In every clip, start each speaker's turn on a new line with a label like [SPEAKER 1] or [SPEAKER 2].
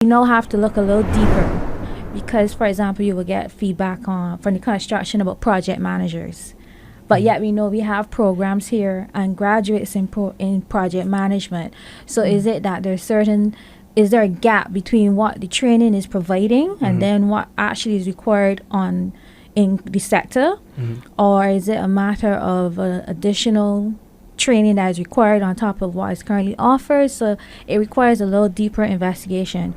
[SPEAKER 1] You now have to look a little deeper because, for example, you will get feedback from the construction about project managers. But yet we know we have programs here and graduates in project management. So is it that is there a gap between what the training is providing and then what actually is required in the sector? Or is it a matter of additional training that is required on top of what is currently offered? So it requires a little deeper investigation.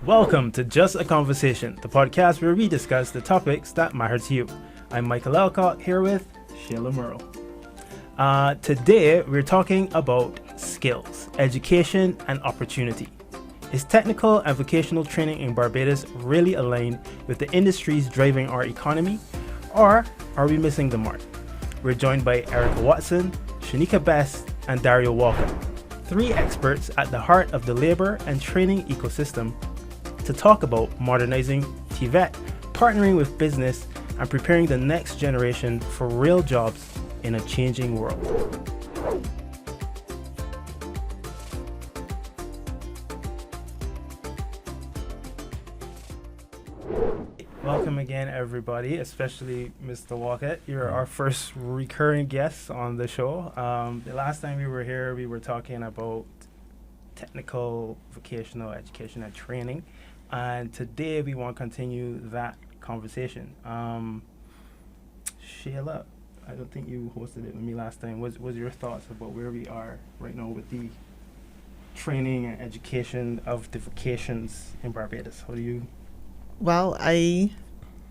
[SPEAKER 2] Welcome to Jus Ah Conversation, the podcast where we discuss the topics that matter to you. I'm Mikul Elcock here with Shayla Murrell. Today we're talking about skills, education, and opportunity. Is technical and vocational training in Barbados really aligned with the industries driving our economy, or are we missing the mark? We're joined by Erika Watson, Shanika and Dario Walcott, three experts at the heart of the labor and training ecosystem, to talk about modernizing TVET, partnering with business, and preparing the next generation for real jobs in a changing world. Welcome again, everybody, especially Mr. Walcott. You're our first recurring guest on the show. The last time we were here, we were talking about technical, vocational education and training. And today we want to continue that conversation. Shayla, I don't think you hosted it with me last time. What's your thoughts about where we are right now with the training and education of the vocations in Barbados? How do you?
[SPEAKER 3] Well,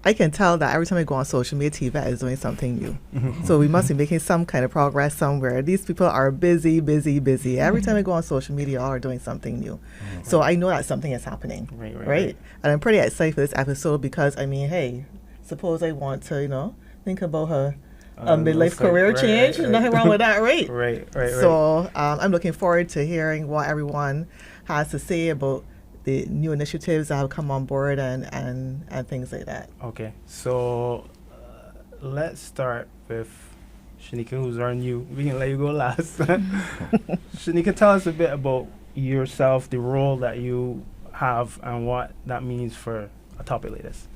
[SPEAKER 3] I can tell that every time I go on social media, TVET is doing something new. So we must be making some kind of progress somewhere. These people are busy. Every time I go on social media, all are doing something new. So I know that something is happening, right? And I'm pretty excited for this episode because, hey, suppose I want to, think about a midlife career change. Nothing wrong with that, right?
[SPEAKER 2] Right.
[SPEAKER 3] So I'm looking forward to hearing what everyone has to say about the new initiatives that have come on board and things like that.
[SPEAKER 2] Okay, so let's start with Shanika, who's our new. We can let you go last. Shanika, tell us a bit about yourself, the role that you have, and what that means for a topic like this.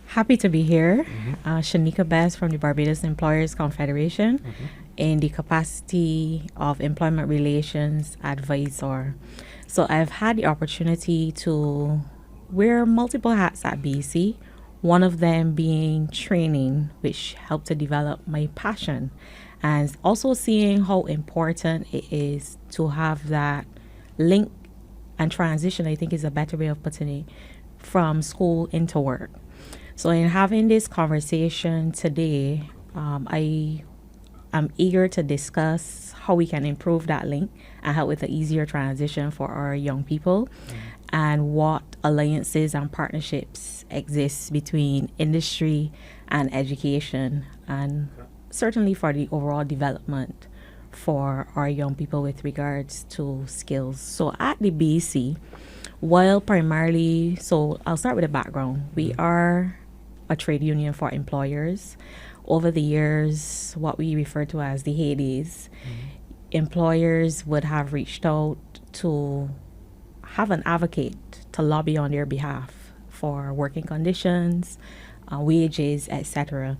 [SPEAKER 4] Happy to be here. Shanika from the Barbados Employers Confederation in the capacity of Employment Relations Advisor. So I've had the opportunity to wear multiple hats at BC, one of them being training, which helped to develop my passion, and also seeing how important it is to have that link and transition, I think is a better way of putting it, from school into work. So in having this conversation today, I am eager to discuss how we can improve that link and help with an easier transition for our young people, and what alliances and partnerships exist between industry and education, and certainly for the overall development for our young people with regards to skills. So at the BC, while primarily, so I'll start with the background. We are a trade union for employers. Over the years, what we refer to as the heydays, employers would have reached out to have an advocate to lobby on their behalf for working conditions, wages, etc.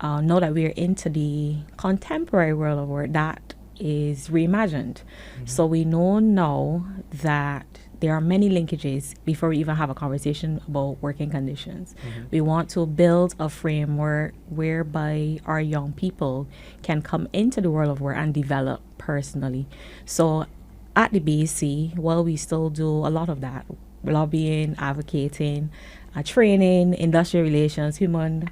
[SPEAKER 4] Now that we're into the contemporary world of work, that is reimagined. So we know now that there are many linkages before we even have a conversation about working conditions. We want to build a framework whereby our young people can come into the world of work and develop personally. So at the BC, while we still do a lot of that, lobbying, advocating, training, industrial relations, human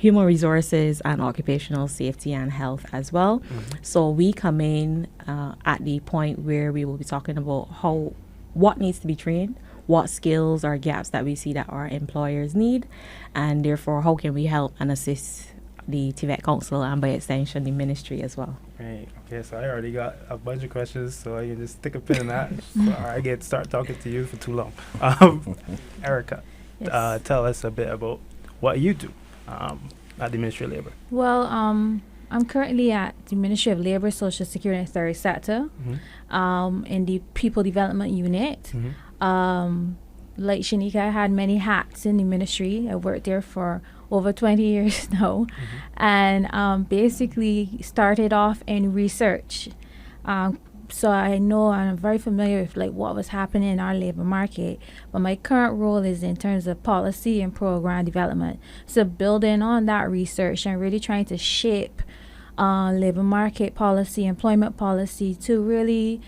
[SPEAKER 4] resources, and occupational safety and health as well. So we come in at the point where we will be talking about what needs to be trained, what skills or gaps that we see that our employers need, and therefore how can we help and assist the TVET Council and by extension the ministry as well.
[SPEAKER 2] Right. Okay. So I already got a bunch of questions, so I can just stick a pin in that. So I get start talking to you for too long. Erika,
[SPEAKER 1] Yes.
[SPEAKER 2] tell us a bit about what you do at the Ministry of Labor.
[SPEAKER 1] Well, I'm currently at the Ministry of Labor, Social Security and Third Sector, in the People Development Unit. Like Shanika, I had many hats in the ministry. I worked there for over 20 years now, and basically started off in research. So I know and I'm very familiar with like what was happening in our labor market, but my current role is in terms of policy and program development. So building on that research and really trying to shape labor market policy, employment policy to really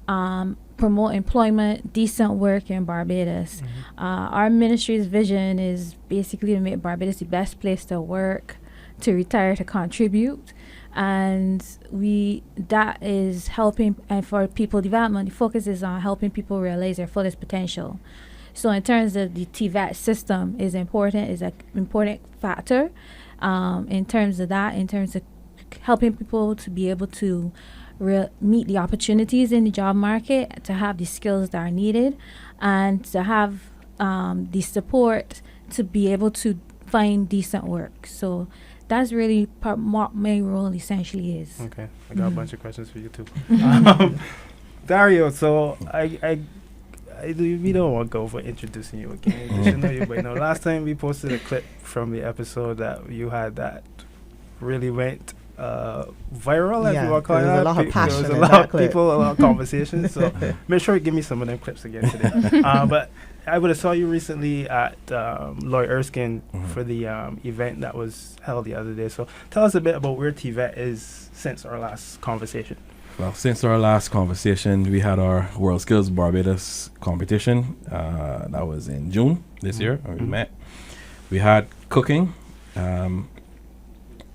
[SPEAKER 1] promote employment, decent work in Barbados. Our ministry's vision is basically to make Barbados the best place to work, to retire, to contribute. And that is helping, and for people development, the focus is on helping people realize their fullest potential. So in terms of the TVET system is an important factor in terms of that, in terms of helping people to be able to meet the opportunities in the job market, to have the skills that are needed, and to have the support to be able to find decent work. So that's really what my role essentially is.
[SPEAKER 2] Okay, I got a bunch of questions for you too. Dario, so we don't want to go for introducing you again. You should know you by now. Last time we posted a clip from the episode that you had that really went viral, as we were calling
[SPEAKER 3] there was
[SPEAKER 2] it.
[SPEAKER 3] a lot of passion
[SPEAKER 2] There was a
[SPEAKER 3] in
[SPEAKER 2] lot
[SPEAKER 3] that
[SPEAKER 2] of
[SPEAKER 3] clip.
[SPEAKER 2] people, a lot of conversations. So make sure you give me some of them clips again today. But I would have saw you recently at Lloyd Erskine for the event that was held the other day. So tell us a bit about where TVET is since our last conversation.
[SPEAKER 5] Well, since our last conversation, we had our World Skills Barbados competition. That was in June this year, when we met. We had cooking.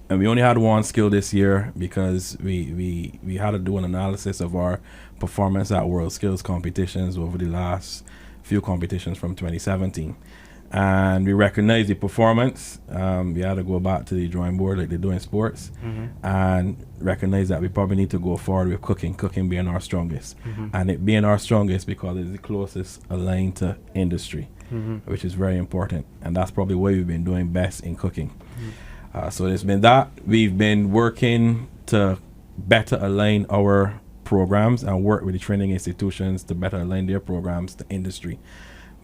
[SPEAKER 5] And we only had one skill this year because we had to do an analysis of our performance at World Skills competitions over the last few competitions from 2017. And we recognized the performance. We had to go back to the drawing board like they do in sports and recognize that we probably need to go forward with cooking being our strongest. And it being our strongest because it's the closest aligned to industry, which is very important. And that's probably why we've been doing best in cooking. So it's been that. We've been working to better align our programs and work with the training institutions to better align their programs to industry,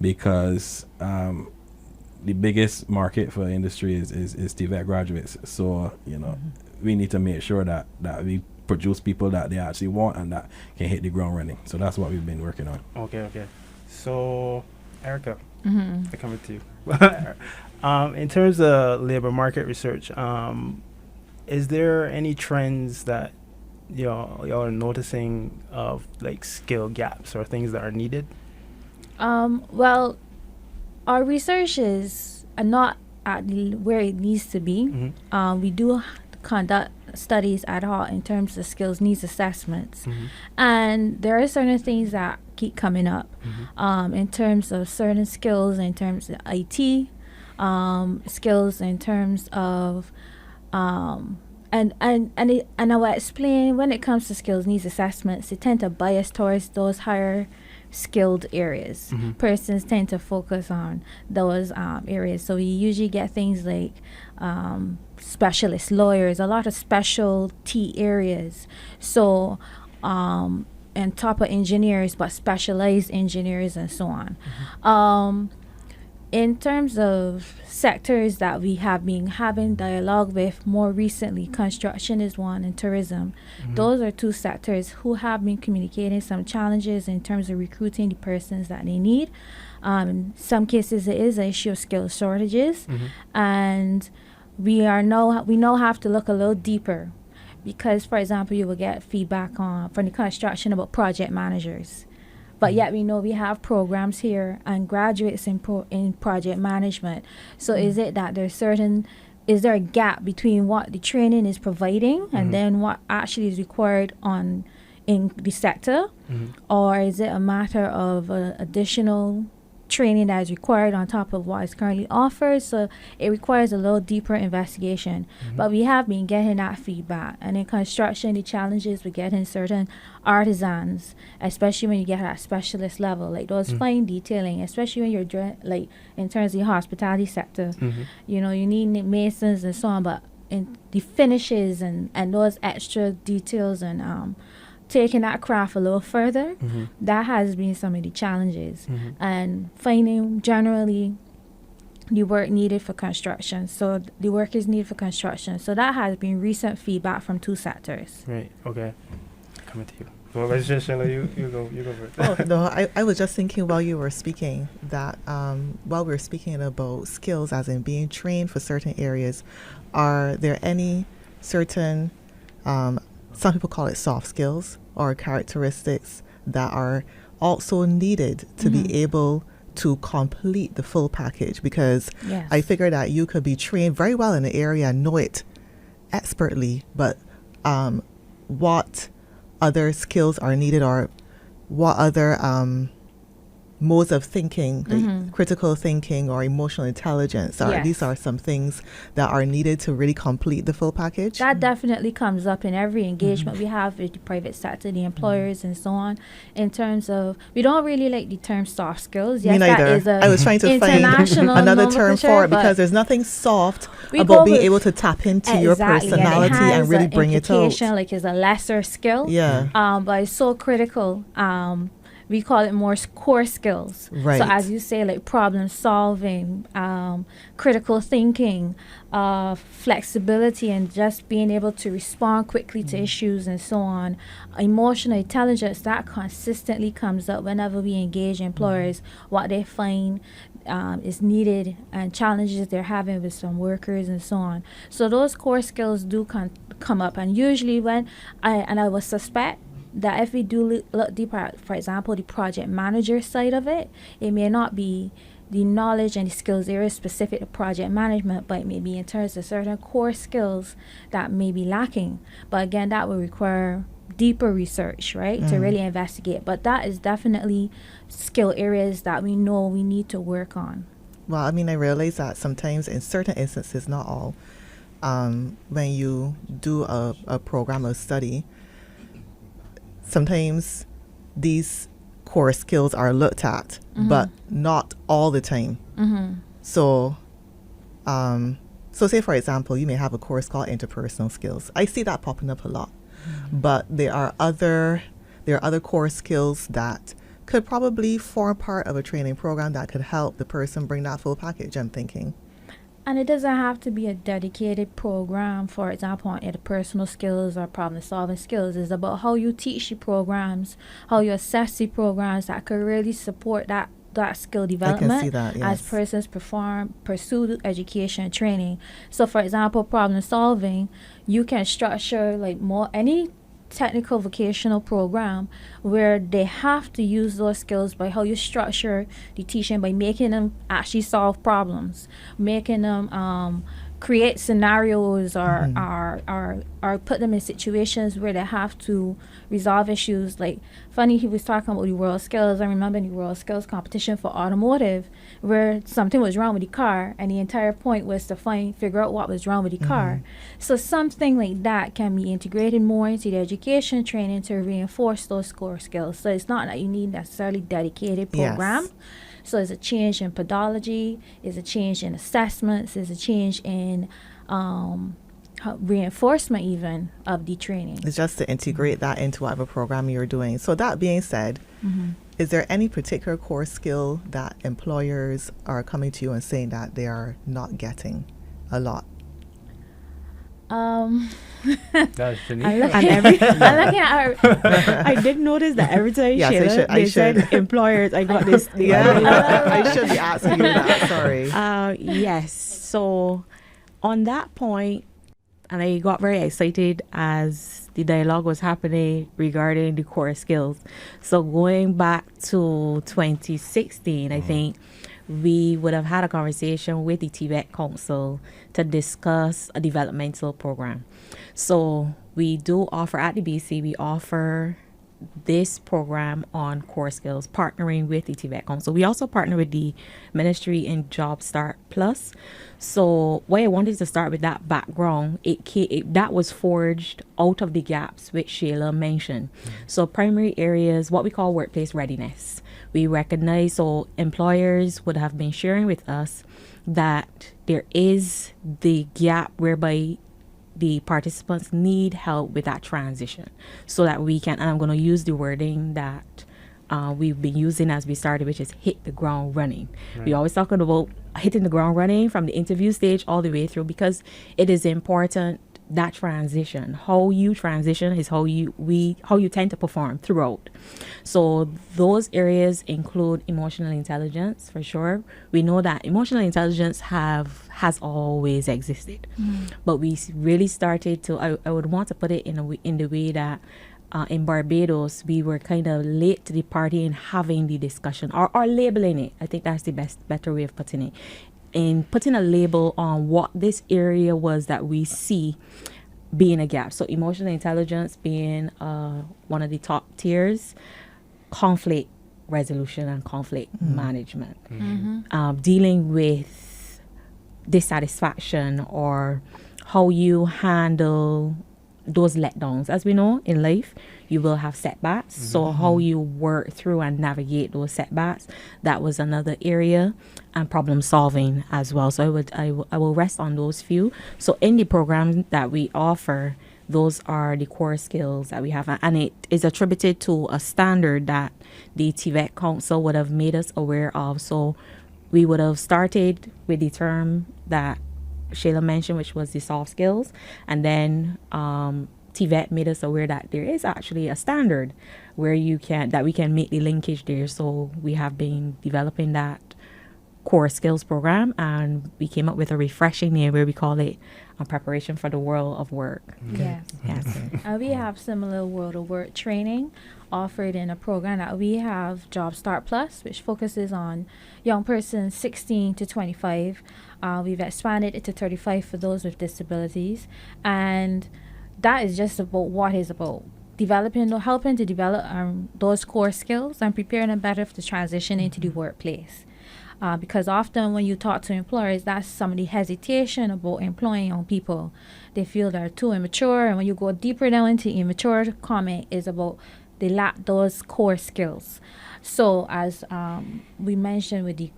[SPEAKER 5] because the biggest market for industry is TVET graduates. So, we need to make sure that we produce people that they actually want and that can hit the ground running. So that's what we've been working on.
[SPEAKER 2] Okay. So, Erika, I'm coming to you. In terms of labor market research, is there any trends that y'all are noticing of like skill gaps or things that are needed?
[SPEAKER 1] Well, our research is not at where it needs to be. We do conduct studies ad hoc in terms of skills needs assessments, and there are certain things that keep coming up in terms of certain skills, in terms of IT. Skills in terms of and I will explain when it comes to skills needs assessments, they tend to bias towards those higher skilled areas. Persons tend to focus on those areas. So you usually get things like specialist lawyers, a lot of specialty areas. So on top of engineers, but specialized engineers and so on. In terms of sectors that we have been having dialogue with more recently, construction is one and tourism. Those are two sectors who have been communicating some challenges in terms of recruiting the persons that they need. In some cases, it is an issue of skill shortages, and we now have to look a little deeper, because, for example, you will get feedback from the construction about project managers. But yet we know we have programs here and graduates in project management. So is it that is there a gap between what the training is providing and then what actually is required in the sector? Or is it a matter of additional training that is required on top of what is currently offered. So it requires a little deeper investigation. But we have been getting that feedback. And in construction, the challenges with getting certain artisans, especially when you get at specialist level, like those fine detailing, especially when you're like in terms of the hospitality sector, you know, you need masons and so on, but in the finishes and those extra details and taking that craft a little further, that has been some of the challenges. And finding generally the work needed for construction. So the work is needed for construction. So that has been recent feedback from 2 sectors.
[SPEAKER 2] Right. Okay. Coming to you. Well, let's just Shayla, you go for it.
[SPEAKER 3] Oh, no, I was just thinking while you were speaking that while we were speaking about skills as in being trained for certain areas, are there any certain, some people call it soft skills or characteristics that are also needed to be able to complete the full package? Because I figure that you could be trained very well in the area and know it expertly, but what other skills are needed, or what other modes of thinking, like critical thinking or emotional intelligence, these are some things that are needed to really complete the full package?
[SPEAKER 1] That definitely comes up in every engagement we have with the private sector, the employers and so on, in terms of, we don't really like the term soft skills.
[SPEAKER 3] Me neither.
[SPEAKER 1] That is
[SPEAKER 3] I was trying to find another term for it, because there's nothing soft about being able to tap into your personality and really bring it out.
[SPEAKER 1] Like it's a lesser skill, but it's so critical. We call it more core skills.
[SPEAKER 3] Right.
[SPEAKER 1] So as you say, like problem solving, critical thinking, flexibility, and just being able to respond quickly to issues and so on. Emotional intelligence, that consistently comes up whenever we engage employers, what they find is needed and challenges they're having with some workers and so on. So those core skills do come up. And usually when I would suspect that if we do look deeper at, for example, the project manager side of it, it may not be the knowledge and the skills areas specific to project management, but it may be in terms of certain core skills that may be lacking. But again, that will require deeper research, right, to really investigate. But that is definitely skill areas that we know we need to work on.
[SPEAKER 3] Well, I mean, I realize that sometimes in certain instances, not all, when you do a program or study, sometimes these core skills are looked at, but not all the time. So, so say for example, you may have a course called interpersonal skills. I see that popping up a lot, but there are other core skills that could probably form part of a training program that could help the person bring that full package, I'm thinking.
[SPEAKER 1] And it doesn't have to be a dedicated program, for example, on interpersonal skills or problem-solving skills. It's about how you teach the programs, how you assess the programs that could really support that skill development.
[SPEAKER 3] I can see that, yes.
[SPEAKER 1] As persons pursue education and training. So, for example, problem-solving, you can structure like any technical vocational program where they have to use those skills by how you structure the teaching, by making them actually solve problems, making them create scenarios or put them in situations where they have to resolve issues. Like, funny, he was talking about the world skills. I remember the world skills competition for automotive where something was wrong with the car and the entire point was to figure out what was wrong with the car. So something like that can be integrated more into the education training to reinforce those core skills. So it's not that you need necessarily dedicated program.
[SPEAKER 3] Yes.
[SPEAKER 1] So it's a change in pedagoggy, it's a change in assessments, it's a change in reinforcement even of the training.
[SPEAKER 3] It's just to integrate that into whatever program you're doing. So that being said, is there any particular core skill that employers are coming to you and saying that they are not getting a lot?
[SPEAKER 2] That's Shanika.
[SPEAKER 1] I'm looking at her.
[SPEAKER 4] I did notice that every time
[SPEAKER 3] Yes,
[SPEAKER 4] Shayla, they said employers, I got this.
[SPEAKER 3] I should be asking you that. Sorry.
[SPEAKER 4] Yes. So on that point, and I got very excited as the dialogue was happening regarding the core skills. So going back to 2016, I think we would have had a conversation with the TVET Council to discuss a developmental program. So we do offer at the BC, we offer this program on core skills, partnering with the TVET Council. We also partner with the Ministry in Job Start Plus. So why I wanted to start with that background, that was forged out of the gaps which Shayla mentioned. So primary areas, what we call workplace readiness. We recognize, so employers would have been sharing with us that there is the gap whereby the participants need help with that transition, so that we can, and I'm going to use the wording that we've been using as we started, which is hit the ground running. Right. We always talking about hitting the ground running from the interview stage all the way through, because it is important, that transition, how you transition is how you tend to perform throughout. So those areas include emotional intelligence, for sure. We know that emotional intelligence has always existed, but we really started to, I would want to put it in the way that in Barbados we were kind of late to the party in having the discussion or labeling it. I think that's the better way of putting it, in putting a label on what this area was that we see being a gap. So emotional intelligence being one of the top tiers, conflict resolution and conflict management, dealing with dissatisfaction or how you handle those letdowns. As we know in life, you will have setbacks. So how you work through and navigate those setbacks, that was another area, and problem solving as well. So I will rest on those few. So in the program that we offer, those are the core skills that we have, and it is attributed to a standard that the TVET Council would have made us aware of. So we would have started with the term that Shayla mentioned, which was the soft skills, and then TVET made us aware that there is actually a standard where we can make the linkage there. So we have been developing that core skills program, and we came up with a refreshing name where we call it a preparation for the world of work.
[SPEAKER 1] Yes. We have similar world of work training offered in a program that we have, Job Start Plus, which focuses on young persons 16 to 25. We've expanded it to 35 for those with disabilities, and that is just about what it's about. Helping to develop those core skills and preparing them better for the transition into the workplace. Because often when you talk to employers, that's some of the hesitation about employing young people. They feel they're too immature, and when you go deeper down into immature comment, is about they lack those core skills. So as we mentioned with the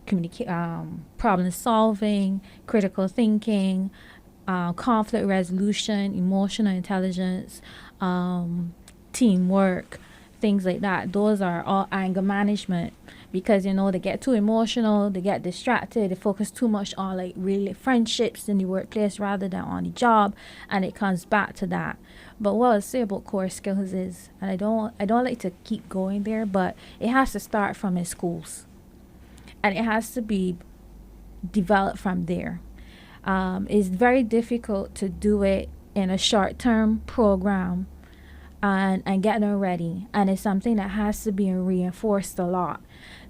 [SPEAKER 1] problem solving, critical thinking, conflict resolution, emotional intelligence, teamwork, things like that. Those are all anger management, because they get too emotional, they get distracted, they focus too much on like really friendships in the workplace rather than on the job, and it comes back to that. But what I say about core skills is, and I don't like to keep going there, but it has to start from in schools, and it has to be developed from there. It's very difficult to do it in a short-term program and get them ready, and it's something that has to be reinforced a lot.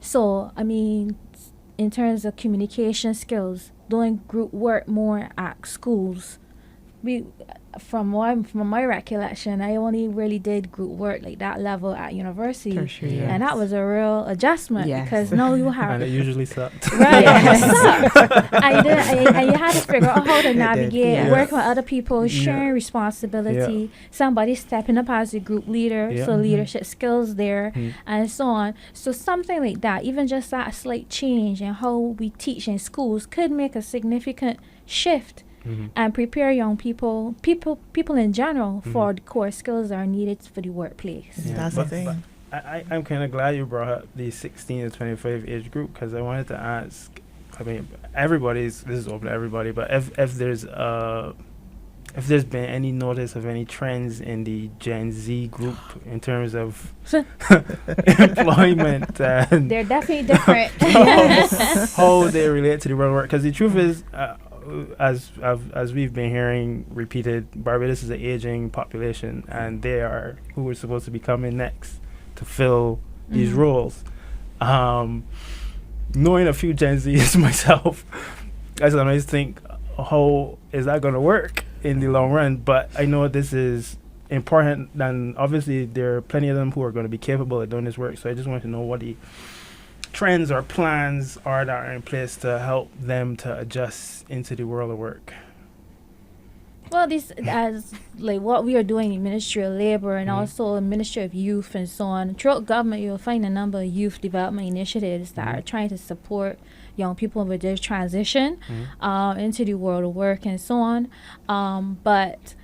[SPEAKER 1] So I mean, in terms of communication skills, doing group work more at schools, from my recollection, I only really did group work like that level at university, and that was a real adjustment, because now you have,
[SPEAKER 2] and it usually sucked.
[SPEAKER 1] Right, and it sucked. And you had to figure out how to navigate, working with other people, sharing responsibility, somebody stepping up as a group leader, so leadership skills there, and so on. So something like that, even just that slight change in how we teach in schools, could make a significant shift. And prepare young people in general for the core skills that are needed for the workplace.
[SPEAKER 3] That's the thing.
[SPEAKER 2] I'm kind of glad you brought up the 16 to 25 age group, because I wanted to ask, I mean, this is open to everybody, but if there's been any notice of any trends in the Gen Z group in terms of employment and
[SPEAKER 1] they're definitely different.
[SPEAKER 2] how they relate to the world work, because the truth is, as we've been hearing repeated, Barbados is an aging population, and they are who we're supposed to be coming next to fill these roles. Knowing a few Gen Zs myself, I sometimes think, how is that going to work in the long run? But I know this is important, and obviously there are plenty of them who are going to be capable of doing this work. So I just want to know what the trends or plans are that are in place to help them to adjust into the world of work.
[SPEAKER 1] Well, this as like what we are doing in Ministry of Labor and also Ministry of Youth and so on. Throughout government, you'll find a number of youth development initiatives that are trying to support young people with their transition into the world of work and so on. But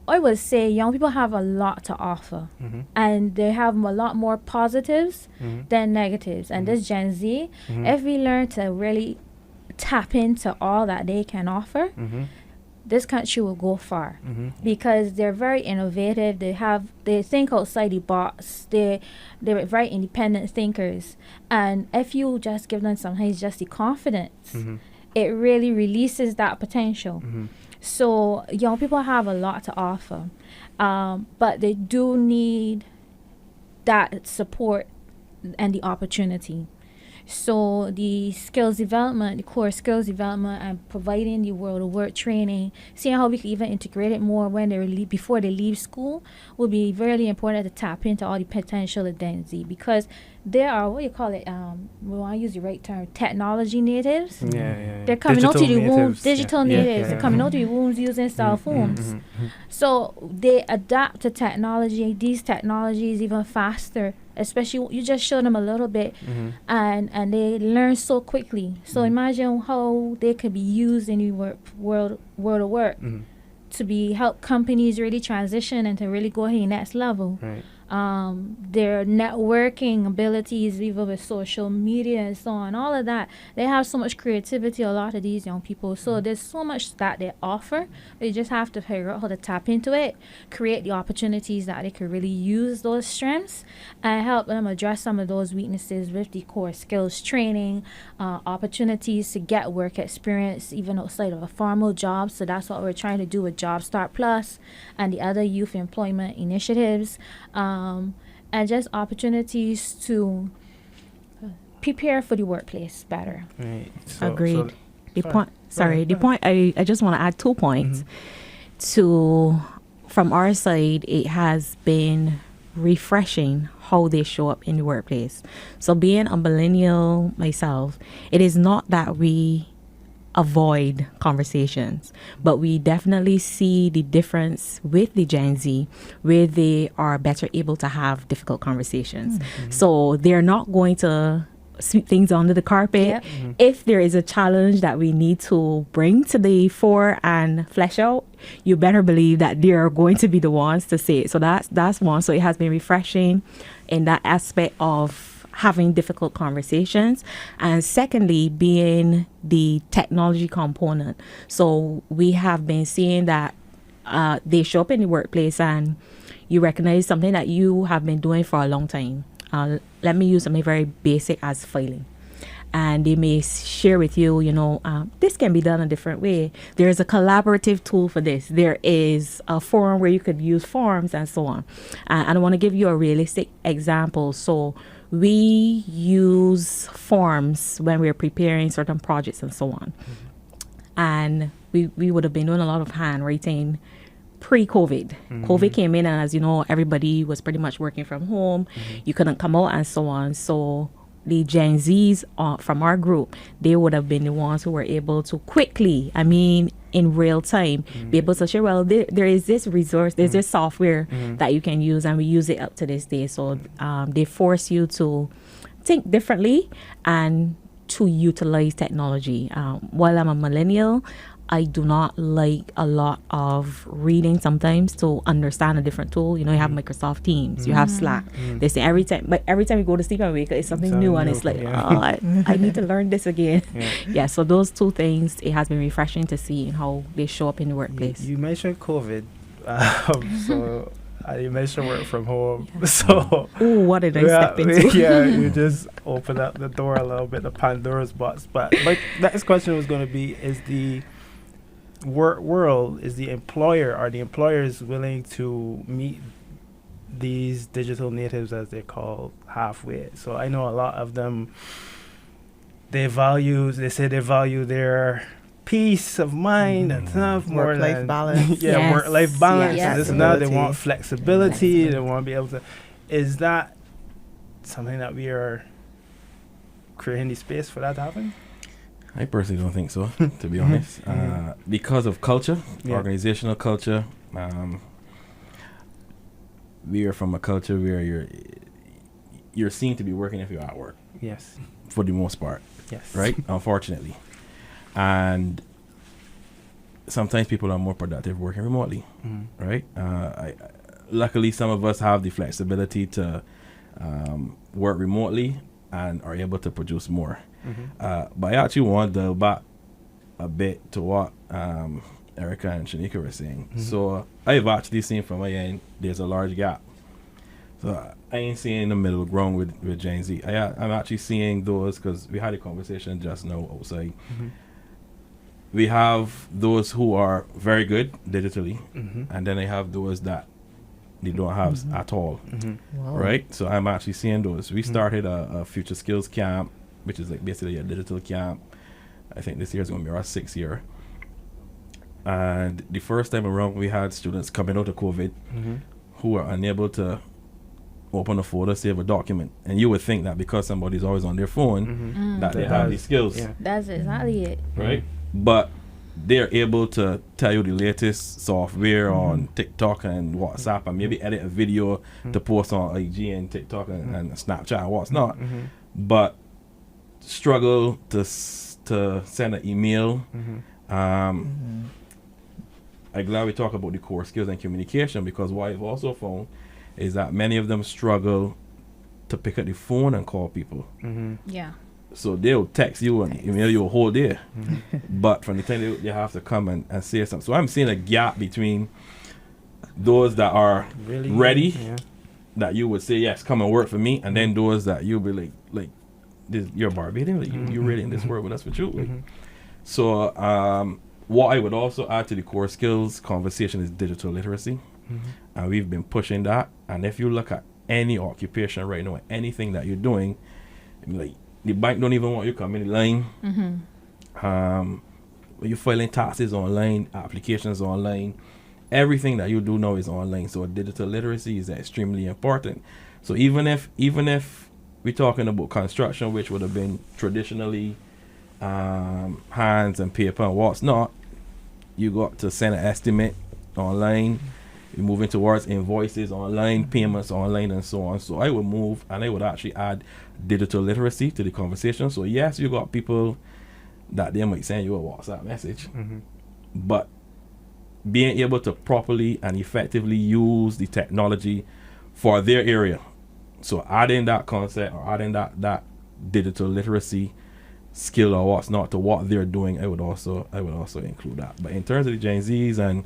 [SPEAKER 1] I would say young people have a lot to offer, and they have a lot more positives than negatives. And this Gen Z, if we learn to really tap into all that they can offer, this country will go far because they're very innovative. They think outside the box. They're very independent thinkers, and if you just give them sometimes just the confidence, it really releases that potential. So young people have a lot to offer, but they do need that support and the opportunity. So the skills development, the core skills development, and providing the world of work training, seeing how we can even integrate it more when they before they leave school, will be very important to tap into all the potential of Gen Z, because there are, what you call it, we want to use the right term, technology natives. They're coming out to the womb, digital natives. They're coming out to the wombs using cell phones. So they adapt to technology, these technologies even faster. Especially, you just show them a little bit, and they learn so quickly. So imagine how they could be used in the world of work to help companies really transition and to really go ahead next level. Their networking abilities, even with social media and so on, all of that. They have so much creativity, a lot of these young people. So there's so much that they offer. They just have to figure out how to tap into it, create the opportunities that they could really use those strengths, and help them address some of those weaknesses with the core skills training, opportunities to get work experience even outside of a formal job. So that's what we're trying to do with Job Start Plus and the other youth employment initiatives. And just opportunities to prepare for the workplace better.
[SPEAKER 4] Agreed. The point I just want to add 2 points. From our side, it has been refreshing how they show up in the workplace. So being a millennial myself, it is not that we avoid conversations, but we definitely see the difference with the Gen Z, where they are better able to have difficult conversations. So they're not going to sweep things under the carpet. If there is a challenge that we need to bring to the fore and flesh out, you better believe that they're going to be the ones to say it. So that's one. So it has been refreshing in that aspect of having difficult conversations, and secondly being the technology component. So we have been seeing that they show up in the workplace and you recognize something that you have been doing for a long time. Let me use something very basic as filing, and they may share with you, this can be done a different way. There's a collaborative tool for this. There is a forum where you could use forms and so on. And I want to give you a realistic example. So we use forms when we're preparing certain projects and so on. And we would have been doing a lot of handwriting pre-COVID. COVID came in, and as you know, everybody was pretty much working from home. You couldn't come out and so on. So the Gen Zs from our group, they would have been the ones who were able to quickly, in real time, be able to share, well, there is this resource, there's this software that you can use, and we use it up to this day. So they force you to think differently and to utilize technology. While I'm a millennial, I do not like a lot of reading sometimes to understand a different tool. You have Microsoft Teams, you have Slack. They say every time you go to sleep and wake up, it's something new, and it's like, I need to learn this again. So those two things, it has been refreshing to see how they show up in the workplace.
[SPEAKER 2] You mentioned COVID, so you mentioned work from home. So
[SPEAKER 4] what did I step into?
[SPEAKER 2] You just open up the door a little bit, the Pandora's box. But my next question was going to be: is the world, is the employers willing to meet these digital natives, as they're called, halfway? So I know a lot of them, they say they value their peace of mind and stuff, more
[SPEAKER 3] Work-life
[SPEAKER 2] than
[SPEAKER 3] balance.
[SPEAKER 2] yeah,
[SPEAKER 4] Yes.
[SPEAKER 2] work-life balance.
[SPEAKER 1] Yes.
[SPEAKER 2] And this and that. They
[SPEAKER 3] Flexibility.
[SPEAKER 2] want flexibility. They want to be able to. Is that something that we are creating the space for that to happen?
[SPEAKER 5] I personally don't think so, to be honest. Because of culture,
[SPEAKER 2] Yeah.
[SPEAKER 5] organizational culture. We are from a culture where you're seen to be working if you're at work,
[SPEAKER 2] Yes.
[SPEAKER 5] for the most part,
[SPEAKER 2] Yes.
[SPEAKER 5] right? Unfortunately. And sometimes people are more productive working remotely, right? Luckily, some of us have the flexibility to work remotely and are able to produce more. But I actually want to go back a bit to what Erika and Shanika were saying. So I've actually seen from my end there's a large gap. So I ain't seeing the middle ground with Gen Z. I'm actually seeing those, because we had a conversation just now outside. We have those who are very good digitally, and then they have those that they don't have at all,
[SPEAKER 3] Wow.
[SPEAKER 5] right? So I'm actually seeing those. We started a future skills camp, which is like basically a digital camp. I think this year is going to be our 6th year. And the first time around, we had students coming out of COVID who were unable to open a folder, save a document. And you would think that because somebody's always on their phone, that they have these skills,
[SPEAKER 2] Yeah.
[SPEAKER 1] That's exactly it.
[SPEAKER 5] right? But they're able to tell you the latest software on TikTok and WhatsApp, and maybe edit a video to post on IG and TikTok and Snapchat and what's not. But struggle to send an email. I'm glad we talk about the core skills and communication, because what I've also found is that many of them struggle to pick up the phone and call people.
[SPEAKER 1] Yeah.
[SPEAKER 5] So they'll text you and email you a whole day. But from the time they have to come and say something. So I'm seeing a gap between those that are
[SPEAKER 2] Really
[SPEAKER 5] ready,
[SPEAKER 2] Yeah.
[SPEAKER 5] that you would say, yes, come and work for me, and then those that you'll be like this, you're Barbadian, like, you're really in this world with us with you. Like. So what I would also add to the core skills conversation is digital literacy. And we've been pushing that. And if you look at any occupation right now, anything that you're doing, like the bank don't even want you coming in line. When you're filing taxes online, applications online, everything that you do now is online. So digital literacy is extremely important. So even if we're talking about construction, which would have been traditionally hands and paper and what's not, you got to send an estimate online. You're moving towards invoices online, payments online, and so on. So I would move, and I would actually add digital literacy to the conversation. So yes, you got people that they might send you a WhatsApp message, but being able to properly and effectively use the technology for their area. So adding that concept, or adding that digital literacy skill or what's not to what they're doing, I would also include that. But in terms of the Gen Zs, and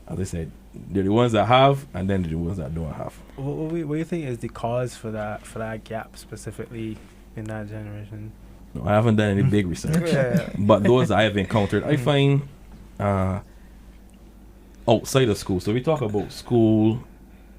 [SPEAKER 5] as I said, they're the ones that have, and then they're the ones that don't have.
[SPEAKER 2] What do you think is the cause for that gap specifically in that generation?
[SPEAKER 5] No, I haven't done any big research,
[SPEAKER 2] Yeah.
[SPEAKER 5] but those I have encountered, I find outside of school. So we talk about school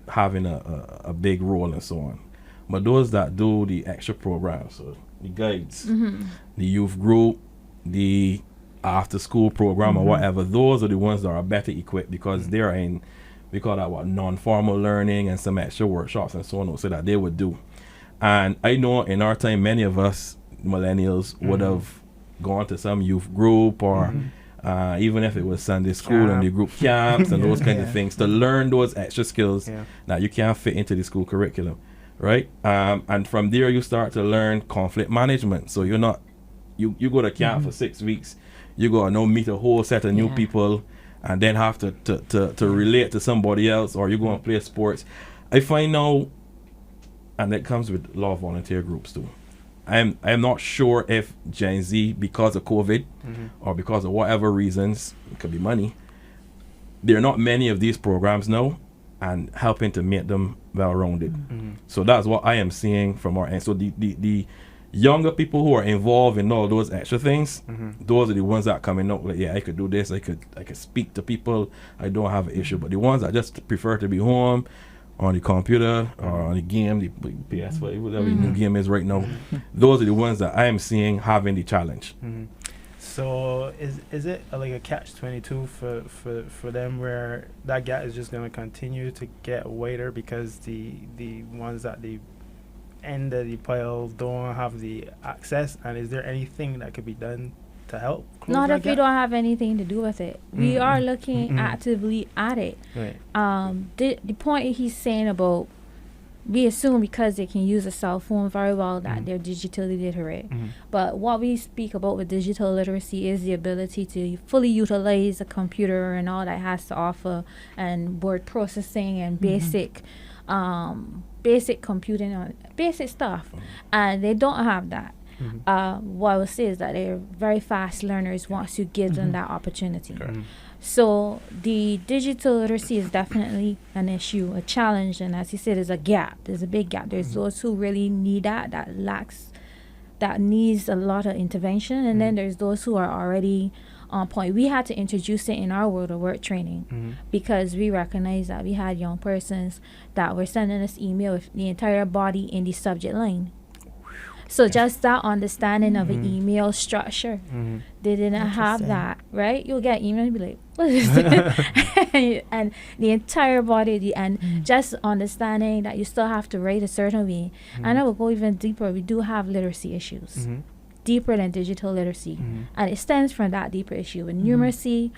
[SPEAKER 5] having a big role and so on, but those that do the extra programs, so the guides, the youth group, the after school program or whatever, those are the ones that are better equipped, because they're in, we call that non-formal learning and some extra workshops and so on, so that they would do. And I know in our time, many of us millennials would have gone to some youth group, or even if it was Sunday school and the group camps and those kinds of things, to learn those extra skills that you can't fit into the school curriculum, right? And from there you start to learn conflict management. So you're not, you go to camp for 6 weeks, you go and now meet a whole set of new people, and then have to relate to somebody else, or you go and play sports. I find now, and that comes with a lot of volunteer groups too. I'm not sure if Gen Z, because of COVID or because of whatever reasons, it could be money, there are not many of these programs now, and helping to make them well-rounded. So that's what I am seeing from our end. So the younger people who are involved in all those extra things, those are the ones that come in out like, yeah, I could do this, I could speak to people, I don't have an issue. But the ones that just prefer to be home on the computer or on the game, the PS5, whatever the new game is right now, those are the ones that I am seeing having the challenge.
[SPEAKER 2] So is it like a catch-22 for them, where that gap is just going to continue to get wider because the ones at the end of the pile don't have the access? And is there anything that could be done to help close
[SPEAKER 1] Not
[SPEAKER 2] that
[SPEAKER 1] if we
[SPEAKER 2] gap?
[SPEAKER 1] don't have anything to do with it. We are looking actively at it.
[SPEAKER 2] Right.
[SPEAKER 1] The point he's saying about, we assume because they can use a cell phone very well that they're digitally literate. But what we speak about with digital literacy is the ability to fully utilize a computer and all that has to offer, and word processing and basic computing, basic stuff. And they don't have that. What I would say is that they're very fast learners once you give them that opportunity. So the digital literacy is definitely an issue, a challenge, and as you said, there's a gap. There's a big gap. There's those who really need that needs a lot of intervention, and then there's those who are already on point. We had to introduce it in our World of Work training because we recognized that we had young persons that were sending us email with the entire body in the subject line. So just that understanding of an email structure, they didn't have that, right? You'll get email and be like, what is this? And the entire body, and just understanding that you still have to write a certain way. And I will go even deeper. We do have literacy issues, deeper than digital literacy. And it stems from that deeper issue. With numeracy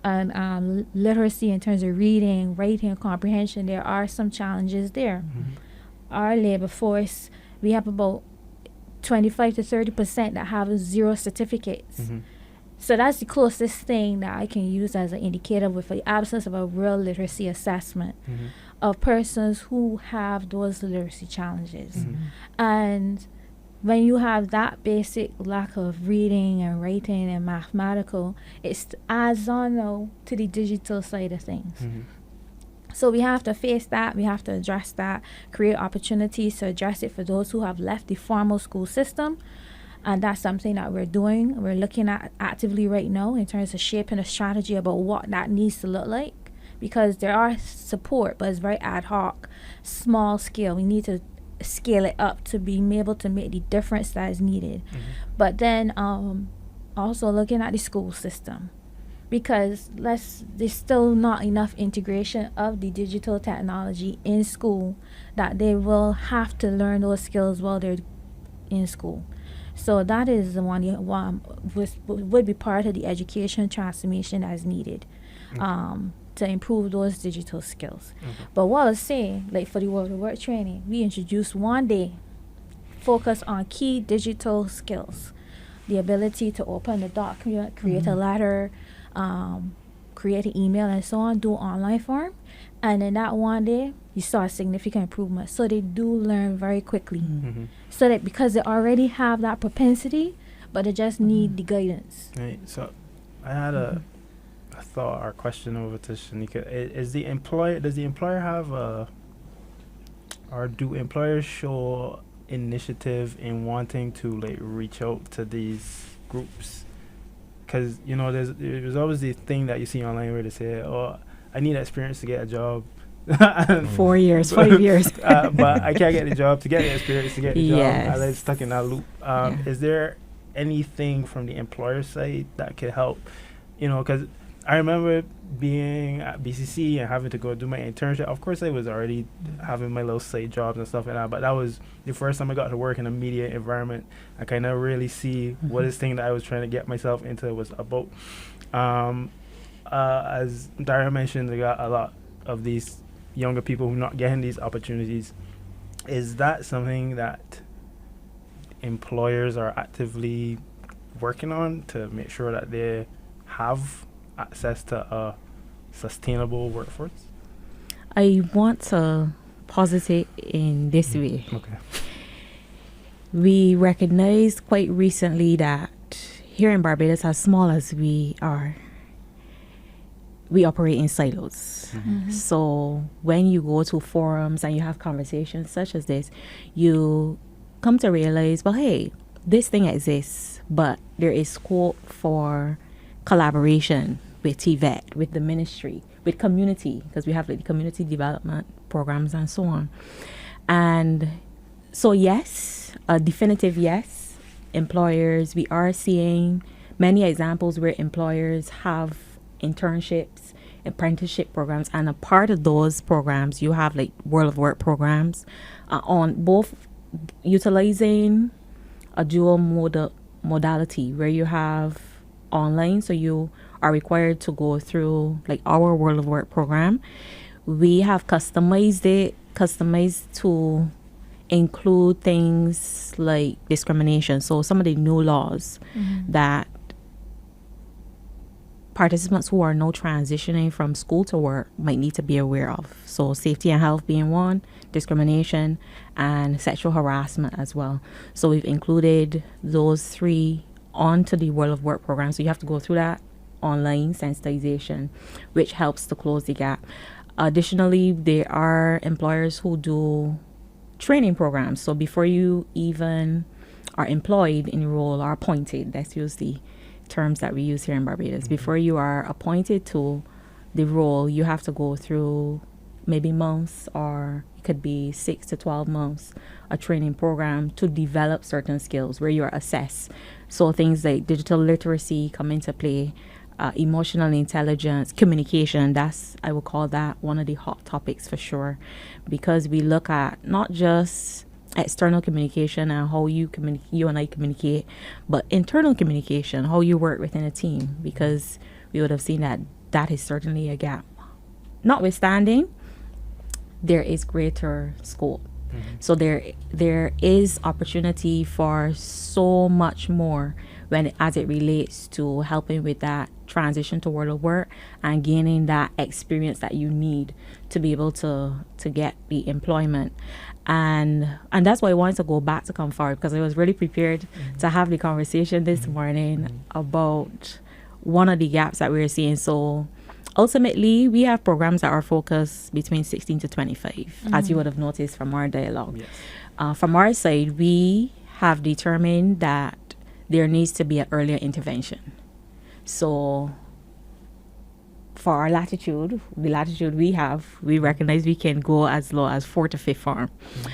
[SPEAKER 1] and literacy in terms of reading, writing, and comprehension, there are some challenges there. Our labor force, we have about 25 to 30% that have 0 certificates. So that's the closest thing that I can use as an indicator with the absence of a real literacy assessment of persons who have those literacy challenges. And when you have that basic lack of reading and writing and mathematical, it adds on though to the digital side of things. So we have to face that, we have to address that, create opportunities to address it for those who have left the formal school system. And that's something that we're doing. We're looking at actively right now in terms of shaping a strategy about what that needs to look like. Because there are support, but it's very ad hoc, small scale. We need to scale it up to be able to make the difference that is needed. But then also looking at the school system. Because there's still not enough integration of the digital technology in school that they will have to learn those skills while they're in school. So that is the one would be part of the education transformation that is needed to improve those digital skills. But what I was saying, like for the World of Work training, we introduced one day focus on key digital skills. The ability to open a document, create a letter, create an email and so on, do online form. And in that one day, you saw a significant improvement. So they do learn very quickly. So that because they already have that propensity, but they just need the guidance.
[SPEAKER 2] Right. So I had a thought or question over to Shanika. Does the employer have or do employers show initiative in wanting to like reach out to these groups? Because there's always the thing that you see online where they say, "Oh, I need experience to get a job."
[SPEAKER 4] 4 years, 5 years.
[SPEAKER 2] But I can't get the job to get the experience to get the job.
[SPEAKER 4] Yes.
[SPEAKER 2] I'm stuck in that loop. Is there anything from the employer side that could help? Because I remember being at BCC and having to go do my internship. Of course, I was already having my little side jobs and stuff like that, but that was the first time I got to work in a media environment. I kind of really see what this thing that I was trying to get myself into was about. As Dario mentioned, they got a lot of these younger people who are not getting these opportunities. Is that something that employers are actively working on to make sure that they have access to a sustainable workforce?
[SPEAKER 4] I want to posit it in this way.
[SPEAKER 2] Okay.
[SPEAKER 4] We recognized quite recently that here in Barbados, as small as we are, we operate in silos. So when you go to forums and you have conversations such as this, you come to realize, well, hey, this thing exists, but there is scope for collaboration with TVET, with the ministry, with community, because we have like community development programs and so on. And so yes, a definitive yes, employers, we are seeing many examples where employers have internships, apprenticeship programs, and a part of those programs, you have like World of Work programs on both utilizing a dual modality where you have online, so you are required to go through like our World of Work program. We have customized to include things like discrimination. So some of the new laws that participants who are now transitioning from school to work might need to be aware of. So safety and health being one, discrimination, and sexual harassment as well. So we've included those three onto the World of Work program. So you have to go through that online sensitization, which helps to close the gap. Additionally, there are employers who do training programs. So before you even are employed in a role or appointed, let's use the terms that we use here in Barbados. Before you are appointed to the role, you have to go through maybe months, or it could be 6 to 12 months, a training program to develop certain skills where you are assessed. So things like digital literacy come into play, emotional intelligence, communication. I would call that one of the hot topics for sure, because we look at not just external communication and how you and I communicate, but internal communication, how you work within a team, because we would have seen that is certainly a gap. Notwithstanding, there is greater scope. So there is opportunity for so much more as it relates to helping with that transition to World of Work and gaining that experience that you need to be able to get the employment. And that's why I wanted to go back to come forward, because I was really prepared to have the conversation this morning about one of the gaps that we're seeing. So ultimately, we have programs that are focused between 16 to 25, as you would have noticed from our dialogue. Yes. From our side, we have determined that there needs to be an earlier intervention. So for our latitude, the latitude we have, we recognize we can go as low as 4th to 5th form.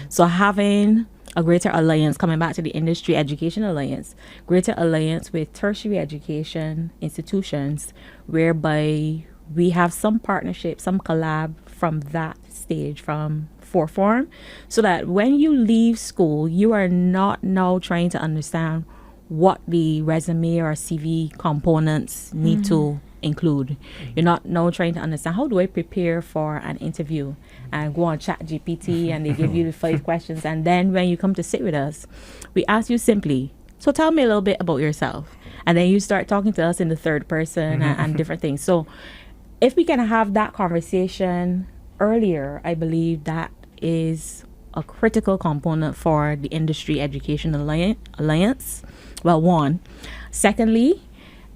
[SPEAKER 4] So having a greater alliance, coming back to the Industry Education Alliance, greater alliance with tertiary education institutions, whereby we have some partnership, some collab from that stage, from 4th form, so that when you leave school, you are not now trying to understand what the resume or CV components need to include. You're not now trying to understand, how do I prepare for an interview, and go on ChatGPT and they give you the 5 questions, and then when you come to sit with us, we ask you simply, so tell me a little bit about yourself, and then you start talking to us in the third person and different things. So if we can have that conversation earlier, I believe that is a critical component for the Industry Education Alliance. Well, one. Secondly,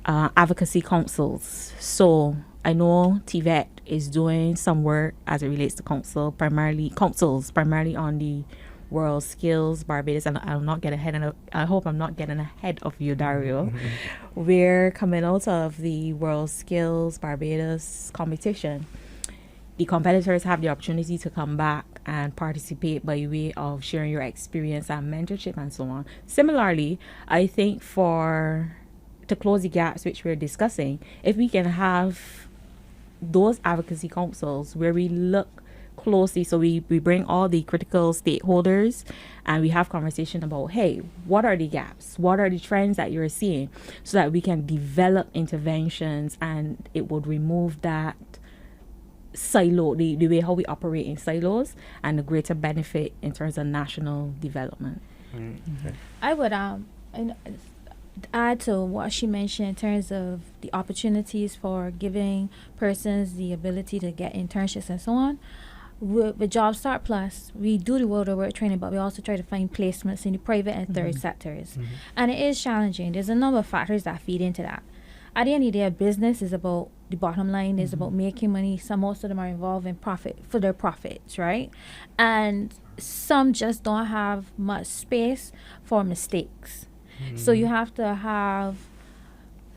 [SPEAKER 4] advocacy councils. So I know TVET is doing some work as it relates to councils, primarily on the World Skills Barbados, and I hope I'm not getting ahead of you, Dario. We're coming out of the World Skills Barbados competition. The competitors have the opportunity to come back and participate by way of sharing your experience and mentorship and so on. Similarly, I think to close the gaps which we're discussing, if we can have those advocacy councils where we look closely, so we bring all the critical stakeholders and we have conversation about, hey, what are the gaps, what are the trends that you're seeing, so that we can develop interventions, and it would remove that silo, the way how we operate in silos, and the greater benefit in terms of national development.
[SPEAKER 1] I would add to what she mentioned in terms of the opportunities for giving persons the ability to get internships and so on. With Job Start Plus, we do the World of Work training, but we also try to find placements in the private and third sectors. And it is challenging. There's a number of factors that feed into that. At the end of the day, business is about the bottom line, is about making money. Most of them are involved in profit for their profits, right? And some just don't have much space for mistakes. So you have to have,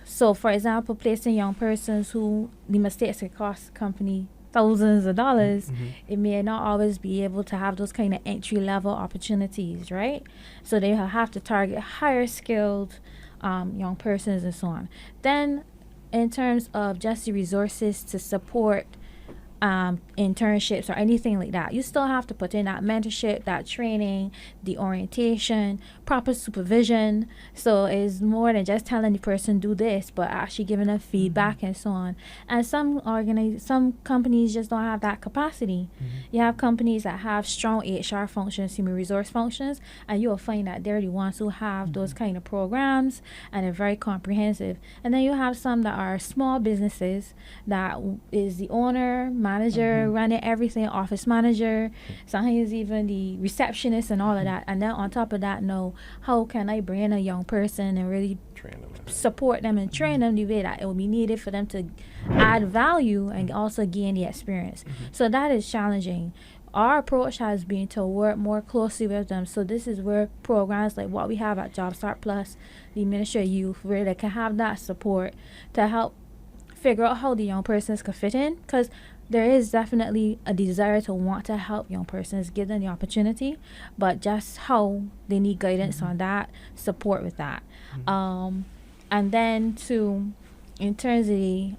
[SPEAKER 1] for example, placing young persons who the mistakes could cost the company thousands of dollars, it may not always be able to have those kind of entry level opportunities, right? So they have to target higher skilled young persons and so on. Then, in terms of just the resources to support internships or anything like that, you still have to put in that mentorship, that training, the orientation, proper supervision. So it's more than just telling the person do this, but actually giving them feedback and so on. And some companies just don't have that capacity. You have companies that have strong HR functions, human resource functions, and you'll find that they're the ones who have those kind of programs, and they're very comprehensive. And then you have some that are small businesses that is the owner, manager, running everything, office manager, sometimes even the receptionist and all of that. And then on top of that, know how can I bring in a young person and really
[SPEAKER 5] Train them.
[SPEAKER 1] support them and train them the way that it will be needed for them to add value and also gain the experience. So that is challenging. Our approach has been to work more closely with them. So this is where programs like what we have at Job Start Plus, the Ministry of Youth, where they can have that support to help figure out how the young persons can fit in, because there is definitely a desire to want to help young persons, give them the opportunity, but just how they need guidance on that, support with that. And then in terms of the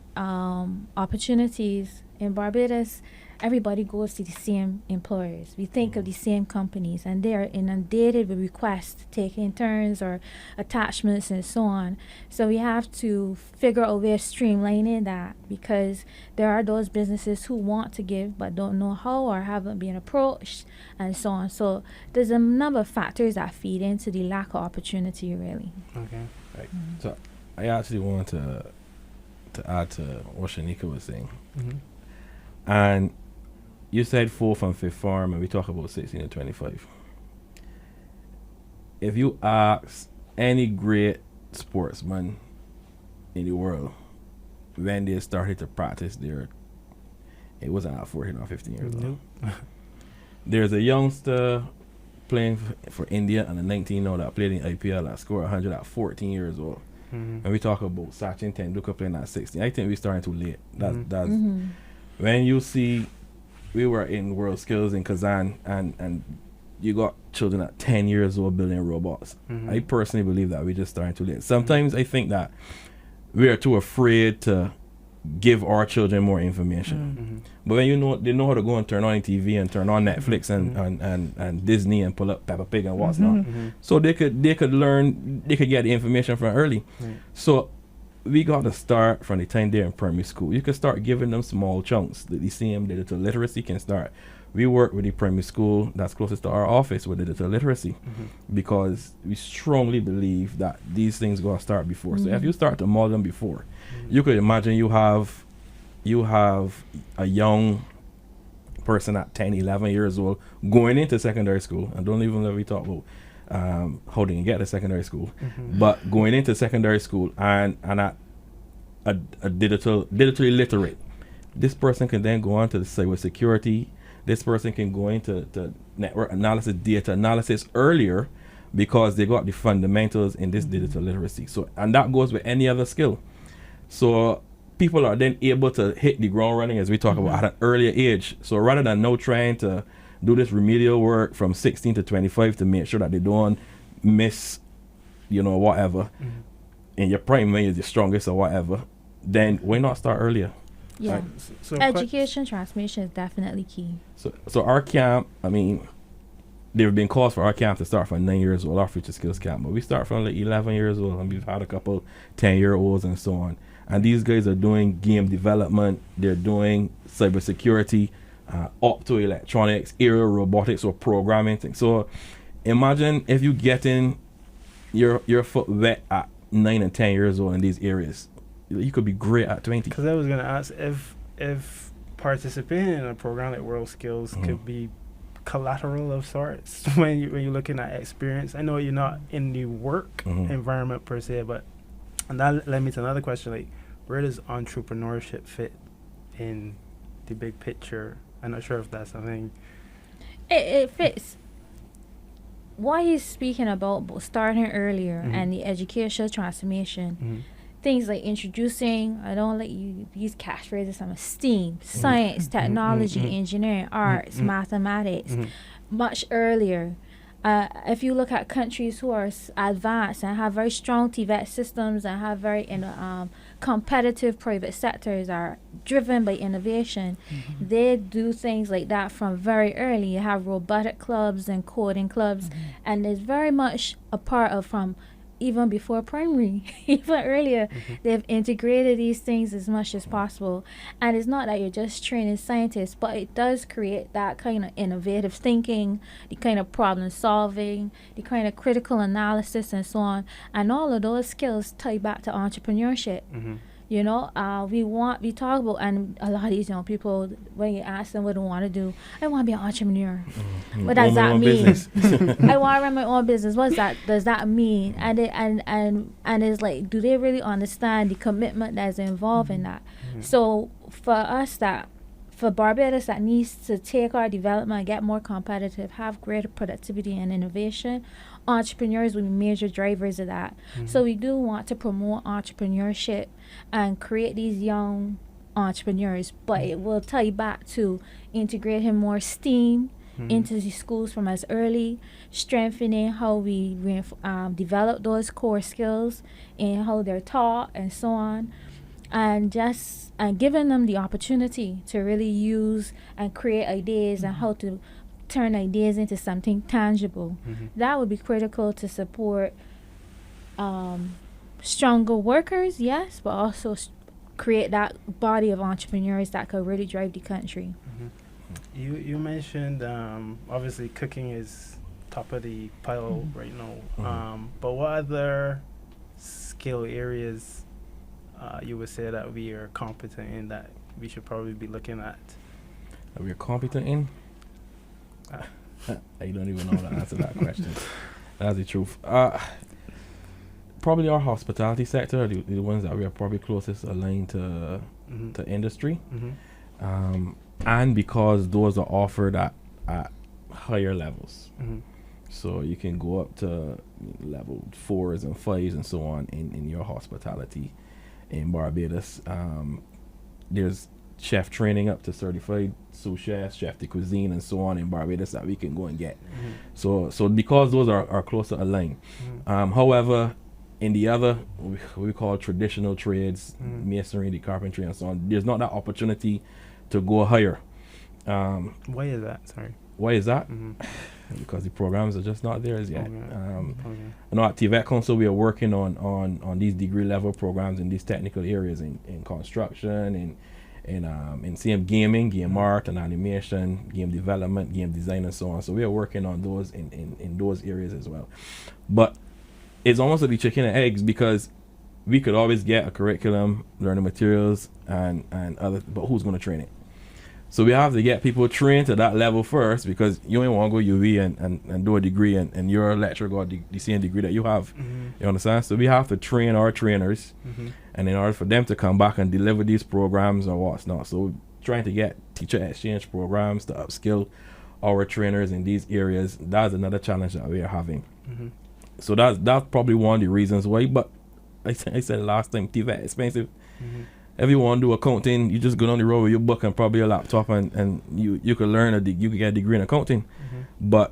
[SPEAKER 1] opportunities in Barbados, everybody goes to the same employers. We think of the same companies, and they are inundated with requests to take interns or attachments and so on. So we have to figure out a way of streamlining that, because there are those businesses who want to give but don't know how or haven't been approached and so on. So there's a number of factors that feed into the lack of opportunity, really.
[SPEAKER 2] Okay.
[SPEAKER 5] Right. So I actually want to add to what Shanika was saying. And you said 4th and 5th form, and we talk about 16 and 25. If you ask any great sportsman in the world when they started to practice it wasn't at 14 or 15 years old. There's a youngster playing for India and a 19 now that played in IPL that scored 100 at 14 years old. And we talk about Sachin Tendulkar playing at 16. I think we're starting too late. That's when you see, we were in World Skills in Kazan, and you got children at 10 years old building robots. I personally believe that we're just starting too late. Sometimes I think that we are too afraid to give our children more information. But when they know how to go and turn on TV and turn on Netflix and Disney and pull up Peppa Pig and what's not. So they could learn, they could get the information from early. So we got to start from the time they're in primary school. You can start giving them small chunks. The same digital literacy can start. We work with the primary school that's closest to our office with digital literacy, because we strongly believe that these things got to start before. So if you start to model them before, you could imagine you have a young person at 10, 11 years old going into secondary school, and don't even let me talk about how they can get to secondary school, but going into secondary school and at a digitally literate, this person can then go on to the cybersecurity. This person can go into network analysis, data analysis earlier, because they got the fundamentals in this digital literacy. So, and that goes with any other skill. So people are then able to hit the ground running, as we talk about, at an earlier age. So rather than now trying to do this remedial work from 16 to 25 to make sure that they don't miss, whatever, in your prime when you're the strongest or whatever, then why not start earlier?
[SPEAKER 1] Yeah.
[SPEAKER 2] Right. So
[SPEAKER 1] Education transmission is definitely key.
[SPEAKER 5] So our camp, there have been calls for our camp to start from 9 years old, our future skills camp, but we start from like 11 years old, and we've had a couple 10-year-olds and so on. And these guys are doing game development, they're doing cybersecurity, optoelectronics, aerial robotics, or programming things. So imagine if you get in your foot wet at 9 and 10 years old in these areas. You could be great at 20.
[SPEAKER 2] Because I was going to ask if participating in a program like World Skills could be collateral of sorts when you're looking at experience. I know you're not in the work environment per se, but and that led me to another question, like, where does entrepreneurship fit in the big picture? I'm not sure if that's something.
[SPEAKER 1] It fits. What he's speaking about starting earlier and the educational transformation, things like introducing, I don't let you use catchphrases, some STEAM, science, technology, engineering, arts, mathematics, much earlier. If you look at countries who are advanced and have very strong TVET systems and have very competitive private sectors are driven by innovation, they do things like that from very early. You have robotic clubs and coding clubs, and it's very much a part of from even before primary, even earlier, they've integrated these things as much as possible. And it's not that you're just training scientists, but it does create that kind of innovative thinking, the kind of problem solving, the kind of critical analysis and so on. And all of those skills tie back to entrepreneurship. You know, we talk about, and a lot of these young people, when you ask them what they want to do, I want to be an entrepreneur. What does that mean? I want to run my own business. What's that? Does that mean? And it's like, do they really understand the commitment that's involved in that? So for us, for Barbados that needs to take our development and get more competitive, have greater productivity and innovation, entrepreneurs will be major drivers of that. So we do want to promote entrepreneurship and create these young entrepreneurs, but it will tie back to integrating more STEAM into the schools from as early, strengthening how we develop those core skills and how they're taught and so on, and giving them the opportunity to really use and create ideas and how to turn ideas into something tangible. That would be critical to support stronger workers, yes, but also create that body of entrepreneurs that could really drive the country.
[SPEAKER 2] You mentioned obviously cooking is top of the pile right now, but what other skill areas you would say that we are competent in that we should probably be looking at?
[SPEAKER 5] That we are competent in? I don't even know how to answer that question. That's the truth. Probably our hospitality sector, the ones that we are probably closest aligned to industry. And because those are offered at higher levels. So you can go up to level 4s and 5s and so on in your hospitality in Barbados. There's chef training up to certified sous chef, chef de cuisine, and so on in Barbados that we can go and get. So because those are closer aligned. However, in the other, we call traditional trades, masonry, the carpentry, and so on, there's not that opportunity to go higher.
[SPEAKER 2] Why is that? Sorry.
[SPEAKER 5] Why is that? Because the programs are just not there as yet.
[SPEAKER 2] Okay.
[SPEAKER 5] You know, at TVET Council, we are working on these degree level programs in these technical areas in construction, in same gaming, game art and animation, game development, game design, and so on. So we are working on those in those areas as well. But it's almost like the chicken and eggs, because we could always get a curriculum, learning materials, and other, but who's going to train it? So we have to get people trained to that level first, because you ain't want to go UV and do a degree and your lecturer got the same degree that you have. You understand? So we have to train our trainers, and in order for them to come back and deliver these programs or what's not. So we're trying to get teacher exchange programs to upskill our trainers in these areas. That's another challenge that we are having. So that's probably one of the reasons why. But I said last time, TVET expensive. If you want to do accounting, you just go down the road with your book and probably a laptop, and you could learn you could get a degree in accounting. But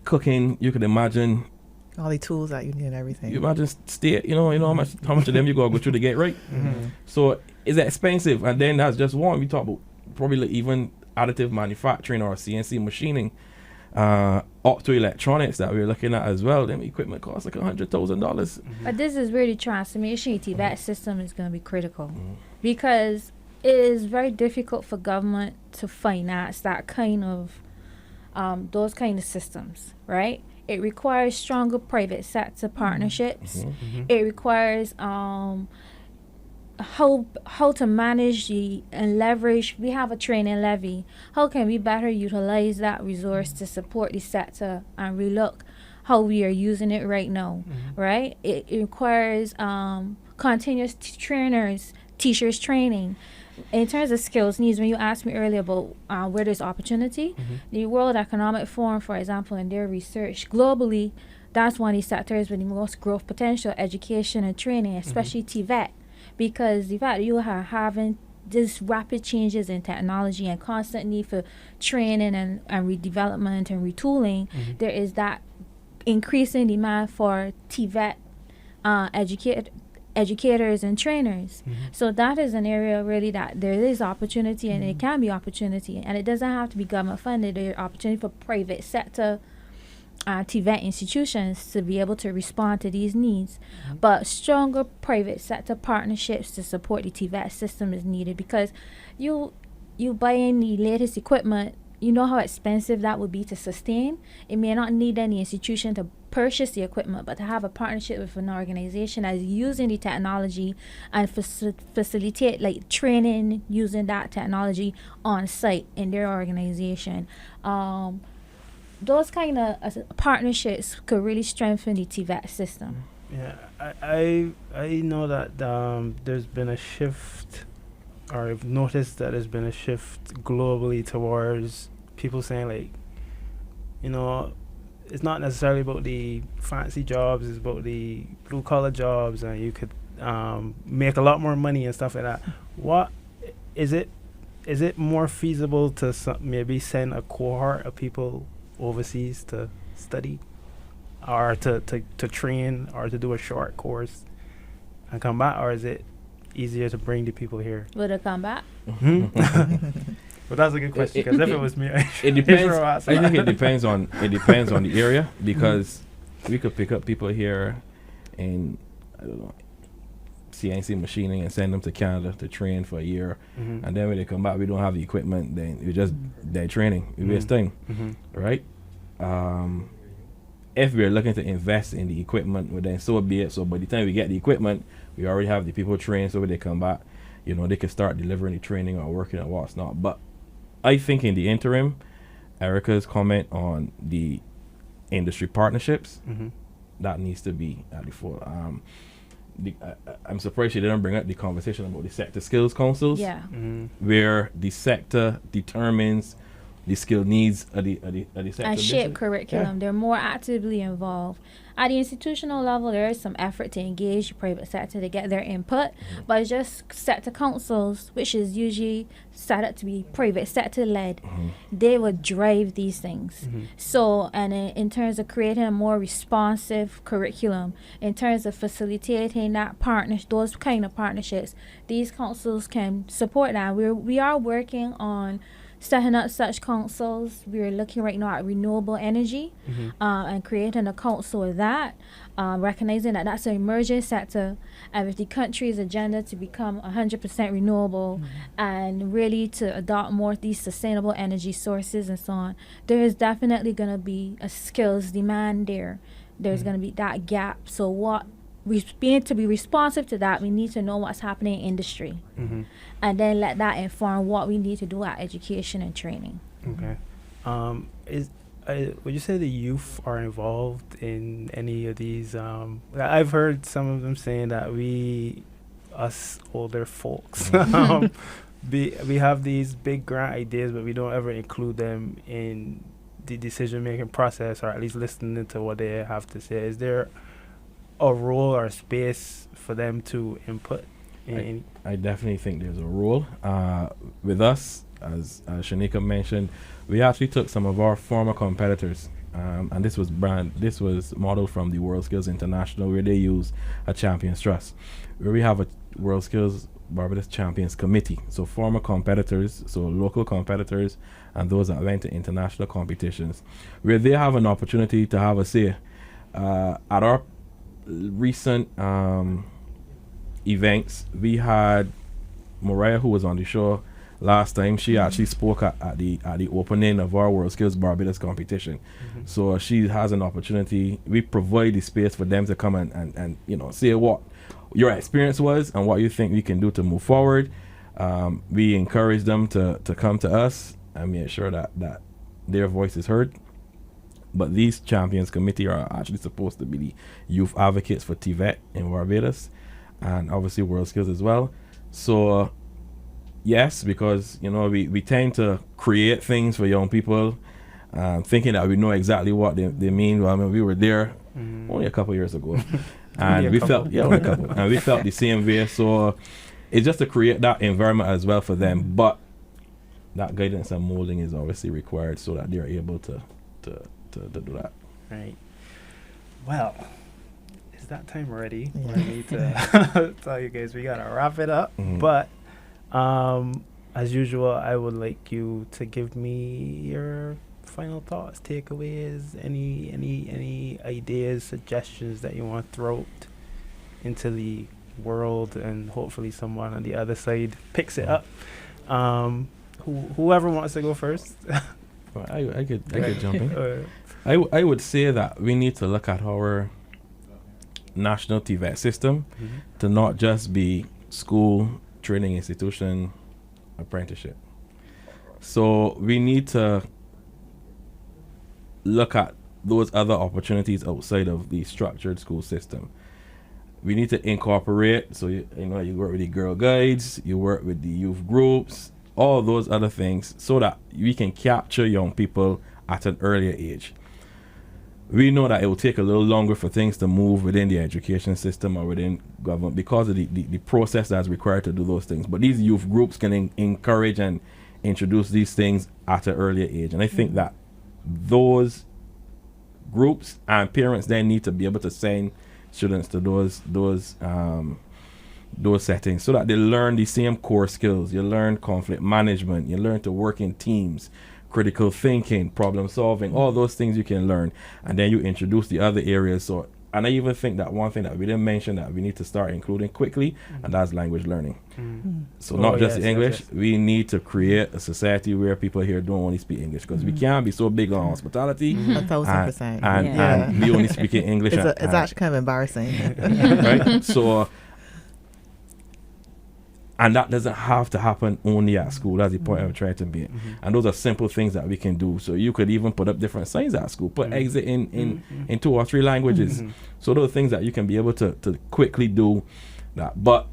[SPEAKER 5] cooking, you could imagine
[SPEAKER 3] all the tools that you need and everything. You
[SPEAKER 5] imagine you know how much of them you gotta go through to get right. So it's expensive, and then that's just one. We talk about probably like even additive manufacturing or CNC machining, optoelectronics that we're looking at as well. Them equipment costs like $100,000.
[SPEAKER 1] But this is really transformation. TVET system is going to be critical because it is very difficult for government to finance that kind of those kind of systems, right? It requires stronger private sector partnerships. It requires how to manage and leverage. We have a training levy. How can we better utilize that resource to support the sector and relook how we are using it right now, right? It requires continuous trainers, teachers training. In terms of skills needs, when you asked me earlier about where there's opportunity, the World Economic Forum, for example, in their research globally, that's one of the sectors with the most growth potential, education and training, especially TVET. Because the fact that you are having this rapid changes in technology and constant need for training and redevelopment and retooling, there is that increasing demand for TVET educators and trainers. So that is an area really that there is opportunity, and it can be opportunity, and it doesn't have to be government funded. There's opportunity for private sector TVET institutions to be able to respond to these needs. But stronger private sector partnerships to support the TVET system is needed, because you buying the latest equipment, you know how expensive that would be to sustain. It may not need any institution to purchase the equipment, but to have a partnership with an organization that is using the technology and facilitate like training using that technology on site in their organization. Those kind of partnerships could really strengthen the TVET system.
[SPEAKER 2] Yeah, I know that there's been a shift, or I've noticed that there's been a shift globally towards people saying, like, you know, it's not necessarily about the fancy jobs, it's about the blue collar jobs, and you could make a lot more money and stuff like that. What is it more feasible to maybe send a cohort of people overseas to study, or to train, or to do a short course and come back, or is it easier to bring the people here?
[SPEAKER 1] Will it come back?
[SPEAKER 2] But that's a good question, because if it was me,
[SPEAKER 5] it depends. I think it depends on the area, because we could pick up people here in, I don't know, CNC machining and send them to Canada to train for a year, and then when they come back, we don't have the equipment. Then we just they're training. We waste time, right? If we're looking to invest in the equipment, well, then so be it. So by the time we get the equipment, we already have the people trained. So when they come back, you know, they can start delivering the training or working on what's not. But I think in the interim, Erika's comment on the industry partnerships, that needs to be at the fore. I'm surprised she didn't bring up the conversation about the sector skills councils, where the sector determines the skill needs of the sector.
[SPEAKER 1] And shape curriculum. They're more actively involved. At the institutional level, there is some effort to engage the private sector to get their input, but it's just sector councils, which is usually set up to be private sector led. They would drive these things. So, and in terms of creating a more responsive curriculum, in terms of facilitating that those kind of partnerships, these councils can support that. We are working on setting up such councils. We're looking right now at renewable energy and creating a council with that, recognizing that that's an emerging sector, and with the country's agenda to become 100% renewable and really to adopt more of these sustainable energy sources and so on, there is definitely going to be a skills demand there. There's going to be that gap. So we need to be responsive to that. We need to know what's happening in industry, and then let that inform what we need to do at education and training.
[SPEAKER 2] Okay. Would you say the youth are involved in any of these? I've heard some of them saying that us older folks, we have these big grand ideas, but we don't ever include them in the decision-making process, or at least listening to what they have to say. Is there a role or space for them to input?
[SPEAKER 5] I definitely think there's a role. With us, as Shanika mentioned, we actually took some of our former competitors, and this was modeled from the World Skills International, where they use a Champions Trust, where we have a World Skills Barbados Champions Committee. So former competitors, so local competitors, and those that went to international competitions, where they have an opportunity to have a say. At our recent events, we had Murrell, who was on the show last time. She actually spoke at the opening of our World Skills Barbados competition. So she has an opportunity. We provide the space for them to come and you know, say what your experience was and what you think we can do to move forward. We encourage them to come to us and make sure that their voice is heard. But these champions committee are actually supposed to be the youth advocates for TVET in Barbados, and obviously World Skills as well. So yes, because you know we tend to create things for young people, thinking that we know exactly what they mean. Well, I mean, we were there only a couple years ago, and we felt and we felt the same way. So it's just to create that environment as well for them. But that guidance and molding is obviously required so that they're able to do that.
[SPEAKER 2] Right. Well, is that time already?
[SPEAKER 3] Yeah.
[SPEAKER 2] I need to tell you guys we gotta wrap it up.
[SPEAKER 5] Mhm.
[SPEAKER 2] But as usual, I would like you to give me your final thoughts, takeaways, any ideas, suggestions that you want to throw out into the world, and hopefully someone on the other side picks it up. Whoever wants to go first.
[SPEAKER 5] Well, I could jump in. I would say that we need to look at our national TVET system to not just be school, training institution, apprenticeship. So we need to look at those other opportunities outside of the structured school system. We need to incorporate, so you work with the Girl Guides, you work with the youth groups, all those other things, so that we can capture young people at an earlier age. We know that it will take a little longer for things to move within the education system or within government because of the process that's required to do those things. But these youth groups can encourage and introduce these things at an earlier age. And I think that those groups and parents then need to be able to send students to those settings so that they learn the same core skills. You learn conflict management, you learn to work in teams, critical thinking, problem solving, all those things you can learn, and then you introduce the other areas. So, and I even think that one thing that we didn't mention that we need to start including quickly, and that's language learning. So not just English, we need to create a society where people here don't only speak English, because we can't be so big on hospitality
[SPEAKER 3] 1,000%.
[SPEAKER 5] and we only speak in English.
[SPEAKER 3] It's actually kind of embarrassing.
[SPEAKER 5] Right? So, and that doesn't have to happen only at school. That's the point I'm trying to make. And those are simple things that we can do. So you could even put up different signs at school, put exit in 2 or 3 languages. So those are things that you can be able to quickly do that. But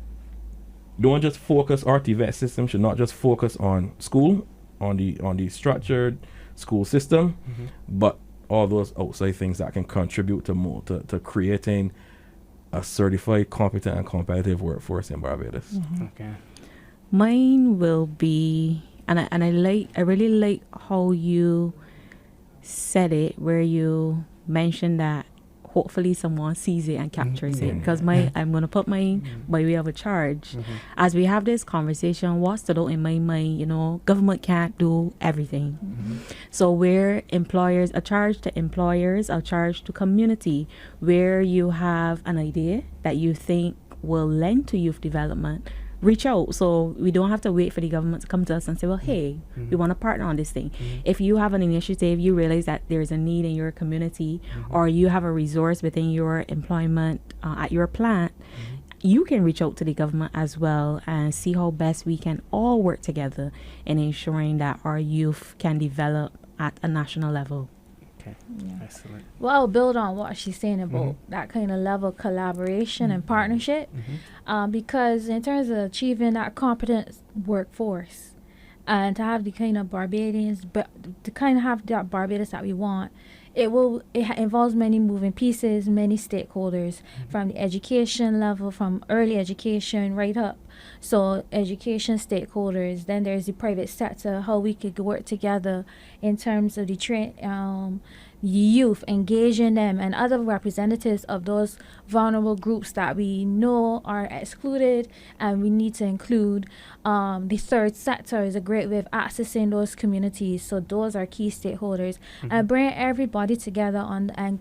[SPEAKER 5] don't just focus, our TVET system should not just focus on school, on the structured school system, but all those outside things that can contribute to creating a certified, competent, and competitive workforce in Barbados.
[SPEAKER 2] Okay.
[SPEAKER 4] Mine will be, and I really like how you said it, where you mentioned that hopefully someone sees it and captures it. Because I'm gonna put mine by way of a charge. As we have this conversation, what stood out in my mind, government can't do everything. So where employers, a charge to employers, a charge to community, where you have an idea that you think will lend to youth development, reach out. So we don't have to wait for the government to come to us and say, well, hey, we want to partner on this thing. If you have an initiative, you realize that there's a need in your community, or you have a resource within your employment at your plant, you can reach out to the government as well and see how best we can all work together in ensuring that our youth can develop at a national level.
[SPEAKER 2] Okay. Excellent.
[SPEAKER 1] Well, I'll build on what she's saying about that kind of level of collaboration and partnership, because in terms of achieving that competent workforce and to have the kind of Barbadians, but to kind of have that Barbados that we want, it involves many moving pieces, many stakeholders from the education level, from early education right up. So education stakeholders, then there's the private sector, how we could work together in terms of the youth, engaging them and other representatives of those vulnerable groups that we know are excluded and we need to include. The third sector is a great way of accessing those communities. So those are key stakeholders, and bring everybody together and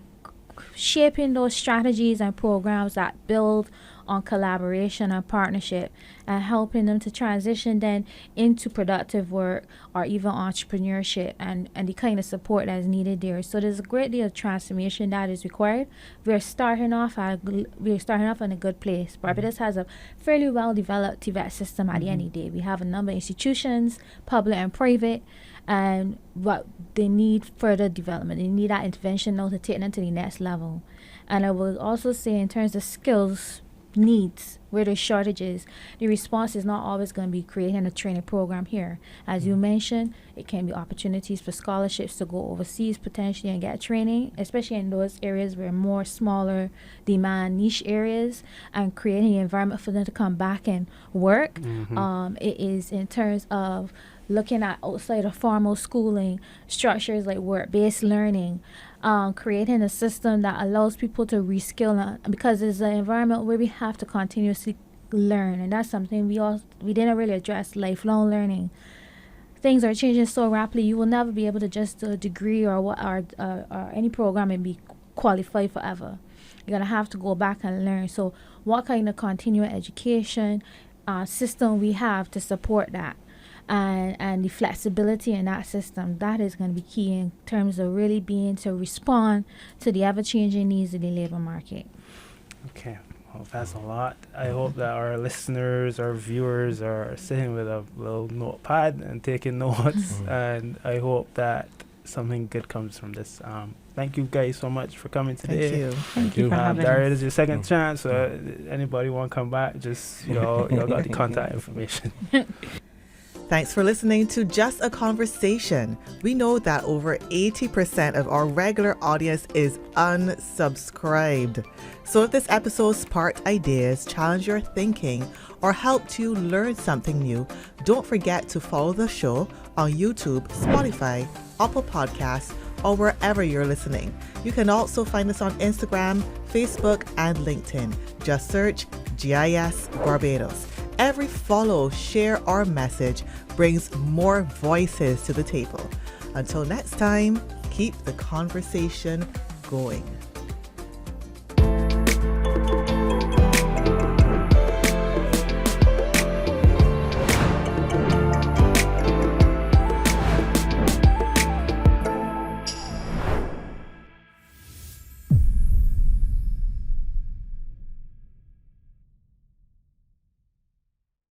[SPEAKER 1] shaping those strategies and programs that build on collaboration and partnership, and helping them to transition then into productive work or even entrepreneurship, and the kind of support that is needed there. So there's a great deal of transformation that is required. We're starting off in a good place. Barbados has a fairly well developed TVET system at the end of the day. We have a number of institutions, public and private, and what they need further development. They need that intervention now to take them to the next level. And I will also say, in terms of skills needs, where there's shortages, the response is not always going to be creating a training program here. As you mentioned, it can be opportunities for scholarships to go overseas potentially and get training, especially in those areas where more smaller demand niche areas, and creating an environment for them to come back and work. It is in terms of looking at outside of formal schooling structures like work-based learning, creating a system that allows people to reskill, because it's an environment where we have to continuously learn, and that's something we didn't really address. Lifelong learning. Things are changing so rapidly. You will never be able to just do a degree or any program and be qualified forever. You're gonna have to go back and learn. So, what kind of continuing education system we have to support that? And the flexibility in that system, that is going to be key in terms of really being to respond to the ever-changing needs of the labor market.
[SPEAKER 2] Okay, well, that's a lot. I hope that our listeners, our viewers are sitting with a little notepad and taking notes, and I hope that something good comes from this. Thank you guys so much for coming today.
[SPEAKER 4] Thank you for having
[SPEAKER 2] Dario,
[SPEAKER 4] us.
[SPEAKER 2] this is your second chance, so anybody want to come back, just y'all got the contact information.
[SPEAKER 3] Thanks for listening to Just a Conversation. We know that over 80% of our regular audience is unsubscribed. So if this episode sparked ideas, challenged your thinking, or helped you learn something new, don't forget to follow the show on YouTube, Spotify, Apple Podcasts, or wherever you're listening. You can also find us on Instagram, Facebook, and LinkedIn. Just search GIS Barbados. Every follow, share, or message brings more voices to the table. Until next time, keep the conversation going.